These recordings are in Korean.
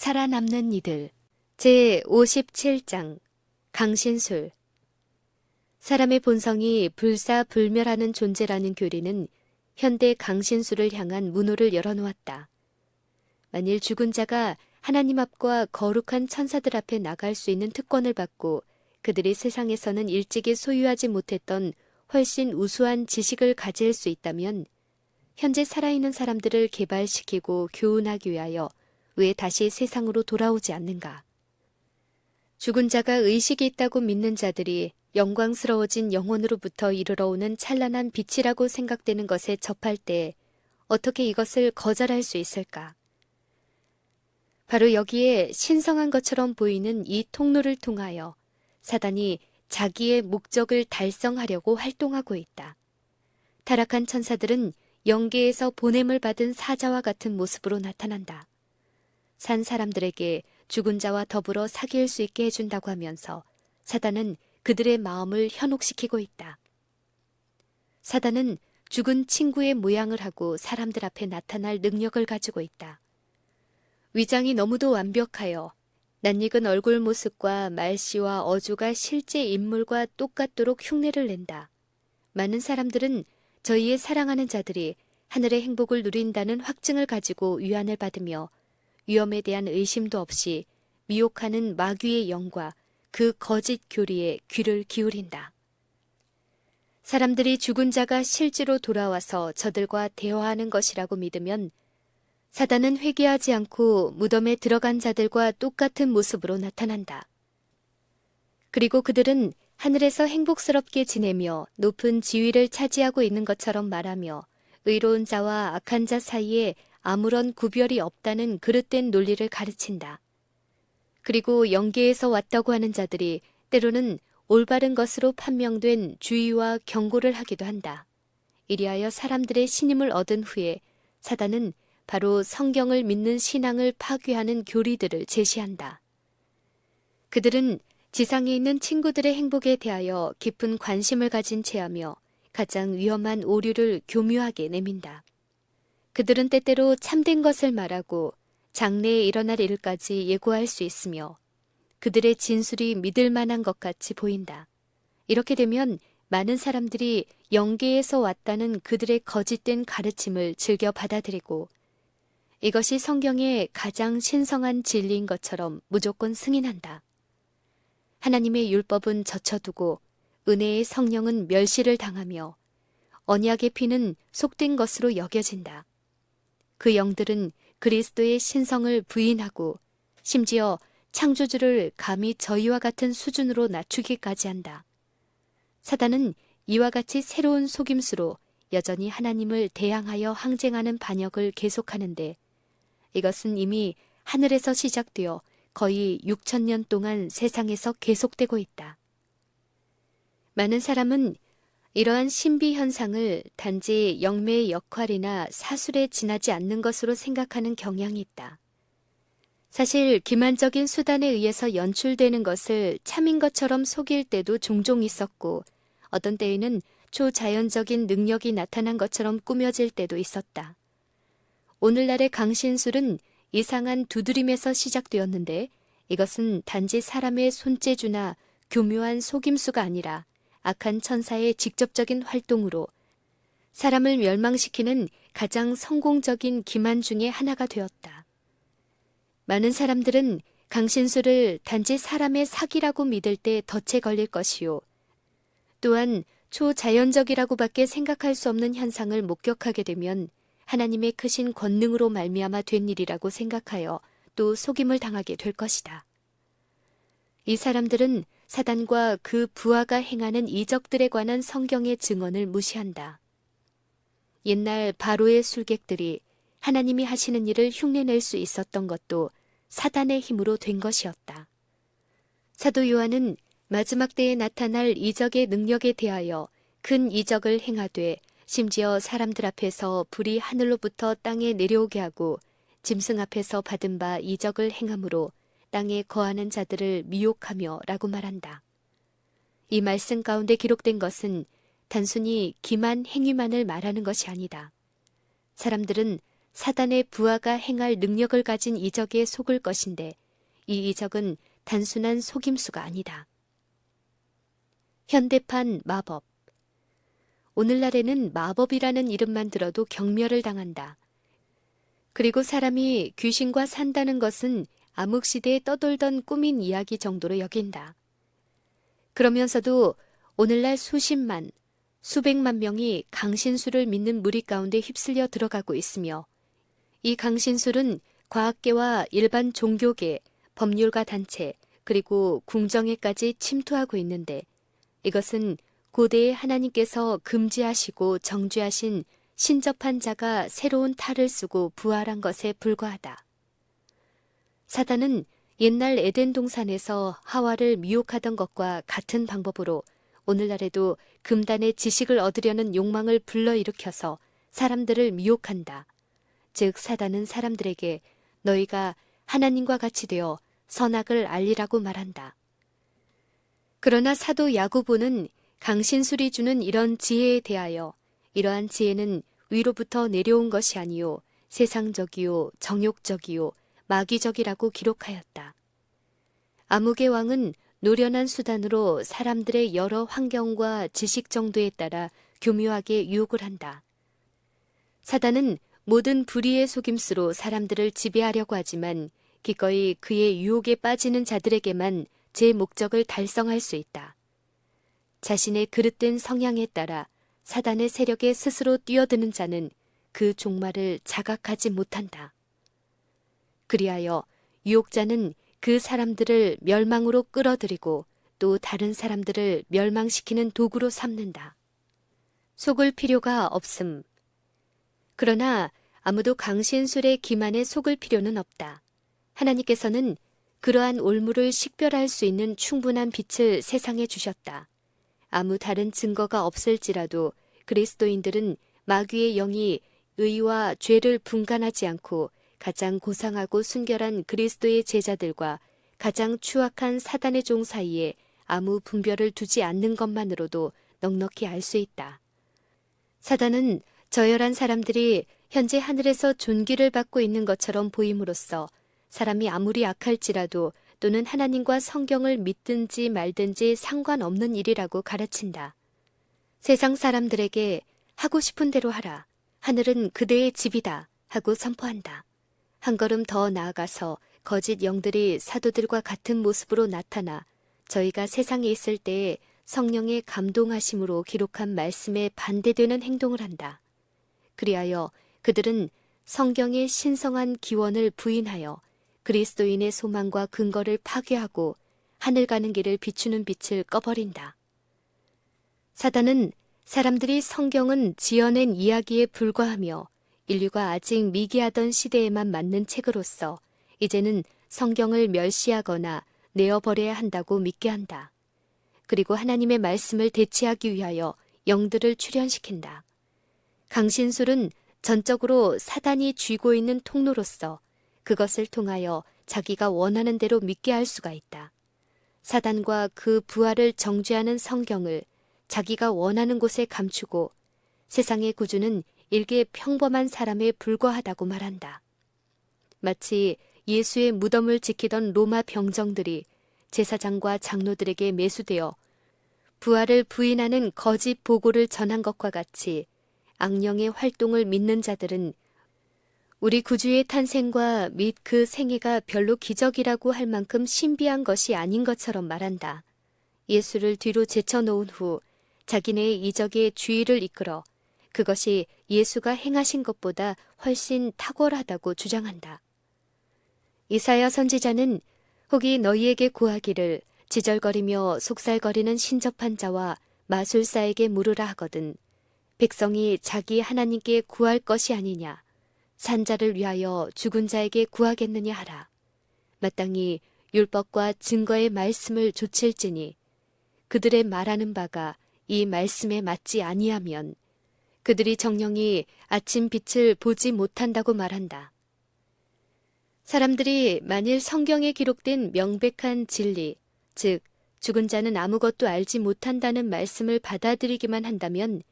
살아남는 이들 제57장 강신술 사람의 본성이 불사불멸하는 존재라는 교리는 현대 강신술을 향한 문호를 열어놓았다. 만일 죽은 자가 하나님 앞과 거룩한 천사들 앞에 나갈 수 있는 특권을 받고 그들이 세상에서는 일찍이 소유하지 못했던 훨씬 우수한 지식을 가질 수 있다면 현재 살아있는 사람들을 개발시키고 교훈하기 위하여 왜 다시 세상으로 돌아오지 않는가? 죽은 자가 의식이 있다고 믿는 자들이 영광스러워진 영혼으로부터 이르러오는 찬란한 빛이라고 생각되는 것에 접할 때 어떻게 이것을 거절할 수 있을까? 바로 여기에 신성한 것처럼 보이는 이 통로를 통하여 사단이 자기의 목적을 달성하려고 활동하고 있다. 타락한 천사들은 영계에서 보냄을 받은 사자와 같은 모습으로 나타난다. 산 사람들에게 죽은 자와 더불어 사귈 수 있게 해준다고 하면서 사단은 그들의 마음을 현혹시키고 있다. 사단은 죽은 친구의 모양을 하고 사람들 앞에 나타날 능력을 가지고 있다. 위장이 너무도 완벽하여 낯익은 얼굴 모습과 말씨와 어조가 실제 인물과 똑같도록 흉내를 낸다. 많은 사람들은 저희의 사랑하는 자들이 하늘의 행복을 누린다는 확증을 가지고 위안을 받으며 위험에 대한 의심도 없이 미혹하는 마귀의 영과 그 거짓 교리에 귀를 기울인다. 사람들이 죽은 자가 실제로 돌아와서 저들과 대화하는 것이라고 믿으면 사단은 회개하지 않고 무덤에 들어간 자들과 똑같은 모습으로 나타난다. 그리고 그들은 하늘에서 행복스럽게 지내며 높은 지위를 차지하고 있는 것처럼 말하며 의로운 자와 악한 자 사이에 아무런 구별이 없다는 그릇된 논리를 가르친다. 그리고 영계에서 왔다고 하는 자들이 때로는 올바른 것으로 판명된 주의와 경고를 하기도 한다. 이리하여 사람들의 신임을 얻은 후에 사단은 바로 성경을 믿는 신앙을 파괴하는 교리들을 제시한다. 그들은 지상에 있는 친구들의 행복에 대하여 깊은 관심을 가진 채하며 가장 위험한 오류를 교묘하게 내민다. 그들은 때때로 참된 것을 말하고 장래에 일어날 일까지 예고할 수 있으며 그들의 진술이 믿을 만한 것 같이 보인다. 이렇게 되면 많은 사람들이 영계에서 왔다는 그들의 거짓된 가르침을 즐겨 받아들이고 이것이 성경의 가장 신성한 진리인 것처럼 무조건 승인한다. 하나님의 율법은 젖혀두고 은혜의 성령은 멸시를 당하며 언약의 피는 속된 것으로 여겨진다. 그 영들은 그리스도의 신성을 부인하고 심지어 창조주를 감히 저희와 같은 수준으로 낮추기까지 한다. 사단은 이와 같이 새로운 속임수로 여전히 하나님을 대항하여 항쟁하는 반역을 계속하는데 이것은 이미 하늘에서 시작되어 거의 6,000년 동안 세상에서 계속되고 있다. 많은 사람은 이러한 신비 현상을 단지 영매의 역할이나 사술에 지나지 않는 것으로 생각하는 경향이 있다. 사실 기만적인 수단에 의해서 연출되는 것을 참인 것처럼 속일 때도 종종 있었고 어떤 때에는 초자연적인 능력이 나타난 것처럼 꾸며질 때도 있었다. 오늘날의 강신술은 이상한 두드림에서 시작되었는데 이것은 단지 사람의 손재주나 교묘한 속임수가 아니라 악한 천사의 직접적인 활동으로 사람을 멸망시키는 가장 성공적인 기만 중의 하나가 되었다. 많은 사람들은 강신술을 단지 사람의 사기라고 믿을 때 덫에 걸릴 것이요. 또한 초자연적이라고밖에 생각할 수 없는 현상을 목격하게 되면 하나님의 크신 권능으로 말미암아 된 일이라고 생각하여 또 속임을 당하게 될 것이다. 이 사람들은 사단과 그 부하가 행하는 이적들에 관한 성경의 증언을 무시한다. 옛날 바로의 술객들이 하나님이 하시는 일을 흉내낼 수 있었던 것도 사단의 힘으로 된 것이었다. 사도 요한은 마지막 때에 나타날 이적의 능력에 대하여 큰 이적을 행하되 심지어 사람들 앞에서 불이 하늘로부터 땅에 내려오게 하고 짐승 앞에서 받은 바 이적을 행함으로 땅에 거하는 자들을 미혹하며 라고 말한다. 이 말씀 가운데 기록된 것은 단순히 기만 행위만을 말하는 것이 아니다. 사람들은 사단의 부하가 행할 능력을 가진 이적에 속을 것인데 이 이적은 단순한 속임수가 아니다. 현대판 마법. 오늘날에는 마법이라는 이름만 들어도 경멸을 당한다. 그리고 사람이 귀신과 산다는 것은 암흑시대에 떠돌던 꾸민 이야기 정도로 여긴다. 그러면서도 오늘날 수십만, 수백만 명이 강신술을 믿는 무리 가운데 휩쓸려 들어가고 있으며 이 강신술은 과학계와 일반 종교계, 법률가 단체, 그리고 궁정에까지 침투하고 있는데 이것은 고대의 하나님께서 금지하시고 정죄하신 신접한 자가 새로운 탈을 쓰고 부활한 것에 불과하다. 사단은 옛날 에덴 동산에서 하와를 미혹하던 것과 같은 방법으로 오늘날에도 금단의 지식을 얻으려는 욕망을 불러일으켜서 사람들을 미혹한다. 즉 사단은 사람들에게 너희가 하나님과 같이 되어 선악을 알리라고 말한다. 그러나 사도 야고보는 강신술이 주는 이런 지혜에 대하여 이러한 지혜는 위로부터 내려온 것이 아니요 세상적이요 정욕적이요 마귀적이라고 기록하였다. 암흑의 왕은 노련한 수단으로 사람들의 여러 환경과 지식 정도에 따라 교묘하게 유혹을 한다. 사단은 모든 불의의 속임수로 사람들을 지배하려고 하지만 기꺼이 그의 유혹에 빠지는 자들에게만 제 목적을 달성할 수 있다. 자신의 그릇된 성향에 따라 사단의 세력에 스스로 뛰어드는 자는 그 종말을 자각하지 못한다. 그리하여 유혹자는 그 사람들을 멸망으로 끌어들이고 또 다른 사람들을 멸망시키는 도구로 삼는다. 속을 필요가 없음. 그러나 아무도 강신술의 기만에 속을 필요는 없다. 하나님께서는 그러한 올무를 식별할 수 있는 충분한 빛을 세상에 주셨다. 아무 다른 증거가 없을지라도 그리스도인들은 마귀의 영이 의와 죄를 분간하지 않고 가장 고상하고 순결한 그리스도의 제자들과 가장 추악한 사단의 종 사이에 아무 분별을 두지 않는 것만으로도 넉넉히 알 수 있다. 사단은 저열한 사람들이 현재 하늘에서 존귀를 받고 있는 것처럼 보임으로써 사람이 아무리 악할지라도 또는 하나님과 성경을 믿든지 말든지 상관없는 일이라고 가르친다. 세상 사람들에게 하고 싶은 대로 하라. 하늘은 그대의 집이다 하고 선포한다. 한 걸음 더 나아가서 거짓 영들이 사도들과 같은 모습으로 나타나 저희가 세상에 있을 때에 성령의 감동하심으로 기록한 말씀에 반대되는 행동을 한다. 그리하여 그들은 성경의 신성한 기원을 부인하여 그리스도인의 소망과 근거를 파괴하고 하늘 가는 길을 비추는 빛을 꺼버린다. 사단은 사람들이 성경은 지어낸 이야기에 불과하며 인류가 아직 미개하던 시대에만 맞는 책으로서 이제는 성경을 멸시하거나 내어버려야 한다고 믿게 한다. 그리고 하나님의 말씀을 대체하기 위하여 영들을 출현시킨다. 강신술은 전적으로 사단이 쥐고 있는 통로로서 그것을 통하여 자기가 원하는 대로 믿게 할 수가 있다. 사단과 그 부활을 정죄하는 성경을 자기가 원하는 곳에 감추고 세상의 구주는 일개 평범한 사람에 불과하다고 말한다. 마치 예수의 무덤을 지키던 로마 병정들이 제사장과 장로들에게 매수되어 부활을 부인하는 거짓 보고를 전한 것과 같이 악령의 활동을 믿는 자들은 우리 구주의 탄생과 및 그 생애가 별로 기적이라고 할 만큼 신비한 것이 아닌 것처럼 말한다. 예수를 뒤로 제쳐놓은 후 자기네의 이적에 주의를 이끌어 그것이 예수가 행하신 것보다 훨씬 탁월하다고 주장한다. 이사야 선지자는 혹이 너희에게 구하기를 지절거리며 속살거리는 신접한 자와 마술사에게 물으라 하거든 백성이 자기 하나님께 구할 것이 아니냐 산자를 위하여 죽은 자에게 구하겠느냐 하라. 마땅히 율법과 증거의 말씀을 조칠지니 그들의 말하는 바가 이 말씀에 맞지 아니하면 그들이 정령이 아침 빛을 보지 못한다고 말한다. 사람들이 만일 성경에 기록된 명백한 진리, 즉 죽은 자는 아무것도 알지 못한다는 말씀을 받아들이기만 한다면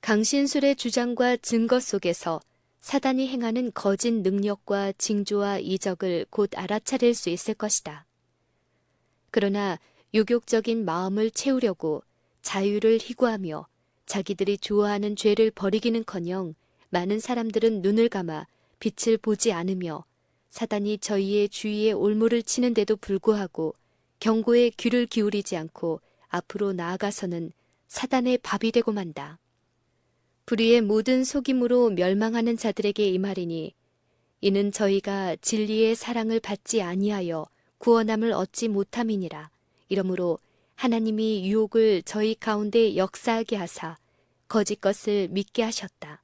강신술의 주장과 증거 속에서 사단이 행하는 거짓 능력과 징조와 이적을 곧 알아차릴 수 있을 것이다. 그러나 유욕적인 마음을 채우려고 자유를 희구하며 자기들이 좋아하는 죄를 버리기는커녕 많은 사람들은 눈을 감아 빛을 보지 않으며 사단이 저희의 주위에 올무를 치는데도 불구하고 경고에 귀를 기울이지 않고 앞으로 나아가서는 사단의 밥이 되고 만다. 불의의 모든 속임으로 멸망하는 자들에게 임하리니 이는 저희가 진리의 사랑을 받지 아니하여 구원함을 얻지 못함이니라. 이러므로 하나님이 유혹을 저희 가운데 역사하게 하사 거짓 것을 믿게 하셨다.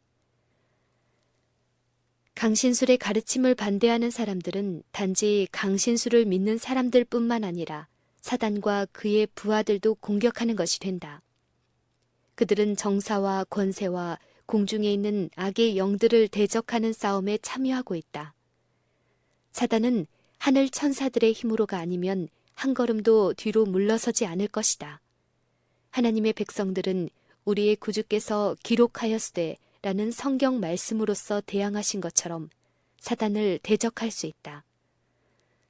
강신술의 가르침을 반대하는 사람들은 단지 강신술을 믿는 사람들뿐만 아니라 사단과 그의 부하들도 공격하는 것이 된다. 그들은 정사와 권세와 공중에 있는 악의 영들을 대적하는 싸움에 참여하고 있다. 사단은 하늘 천사들의 힘으로가 아니면 한 걸음도 뒤로 물러서지 않을 것이다. 하나님의 백성들은 우리의 구주께서 기록하였으되 라는 성경 말씀으로서 대항하신 것처럼 사단을 대적할 수 있다.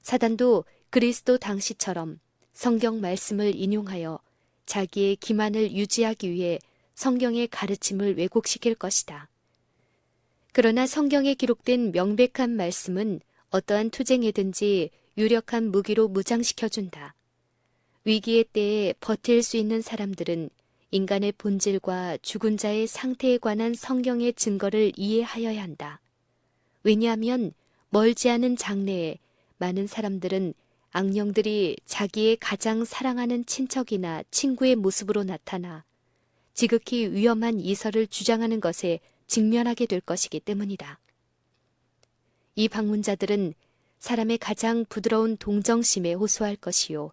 사단도 그리스도 당시처럼 성경 말씀을 인용하여 자기의 기만을 유지하기 위해 성경의 가르침을 왜곡시킬 것이다. 그러나 성경에 기록된 명백한 말씀은 어떠한 투쟁에든지 유력한 무기로 무장시켜준다. 위기의 때에 버틸 수 있는 사람들은 인간의 본질과 죽은 자의 상태에 관한 성경의 증거를 이해하여야 한다. 왜냐하면 멀지 않은 장래에 많은 사람들은 악령들이 자기의 가장 사랑하는 친척이나 친구의 모습으로 나타나 지극히 위험한 이설을 주장하는 것에 직면하게 될 것이기 때문이다. 이 방문자들은 사람의 가장 부드러운 동정심에 호소할 것이요.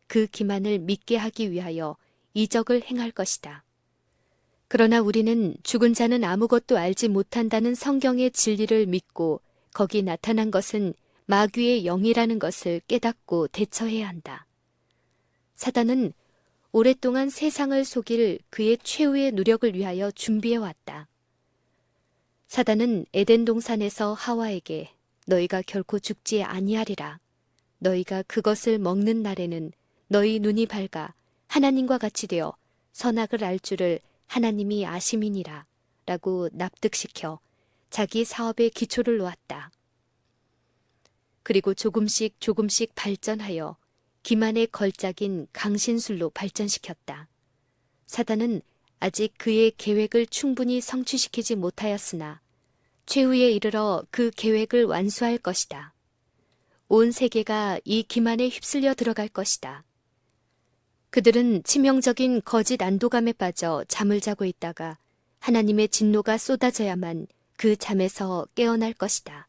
그 기만을 믿게 하기 위하여 이적을 행할 것이다. 그러나 우리는 죽은 자는 아무것도 알지 못한다는 성경의 진리를 믿고 거기 나타난 것은 마귀의 영이라는 것을 깨닫고 대처해야 한다. 사단은 오랫동안 세상을 속일 그의 최후의 노력을 위하여 준비해왔다. 사단은 에덴 동산에서 하와에게 너희가 결코 죽지 아니하리라. 너희가 그것을 먹는 날에는 너희 눈이 밝아 하나님과 같이 되어 선악을 알 줄을 하나님이 아심이니라 라고 납득시켜 자기 사업의 기초를 놓았다. 그리고 조금씩 발전하여 기만의 걸작인 강신술로 발전시켰다. 사단은 아직 그의 계획을 충분히 성취시키지 못하였으나 최후에 이르러 그 계획을 완수할 것이다. 온 세계가 이 기만에 휩쓸려 들어갈 것이다. 그들은 치명적인 거짓 안도감에 빠져 잠을 자고 있다가 하나님의 진노가 쏟아져야만 그 잠에서 깨어날 것이다.